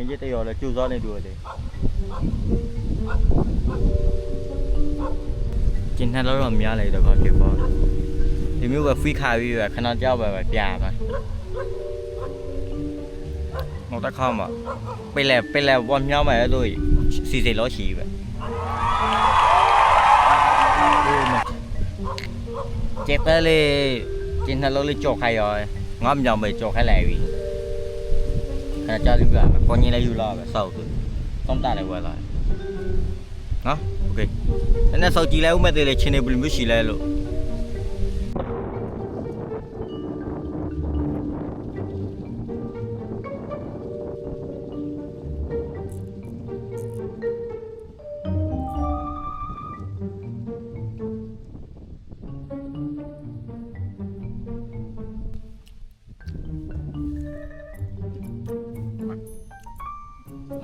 ကြီးတရော်လဲကျူစောနေတူတယ်ကျင်းတော့တော့များလိုက်တော့ခေါ်ဖြစ်ပေါ်ဒီမျိုးကဖီးခါပြီးပဲခဏကြောက်ပဲပြာပါငေါတခါမှာไปแล้วบอลမြောင်းမယ်လို့40လောရှိပဲเจ็บเลยกินทะเลเลยจกใครอ่ะงอมยอมไปจกให้แหลวีขณะเจ้าลิบลาคนนี้เลยอยู่รอแบบเศร้าคือต้องตาเลยว่าอะไรเนาะโอเคแล้วเนี่ยเศร้าจีแล้วไม่ได้เลยเชนเนบุลไม่ชีแล้วลูก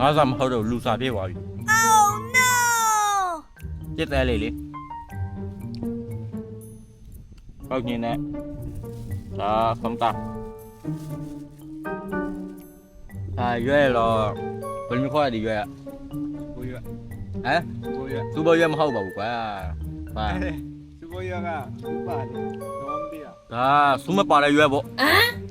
ငါးစားမဟုတ်တော့လူစားပြေးသွားပြီ Oh no ပြစ်သေးလေပေါက်ညင်းနဲ့ဒါဆုံးတာရွဲတော့ဘယ်လိုခေါ်ရဒီရွဲอ่ะဟမ်စူပါရွဲမဟုတ်ပါဘူးကွာဟာ စူပါရွဲကဥပါလေတော့မသိတာ ဒါစူမပါတဲ့ရွဲပေါ့ Huh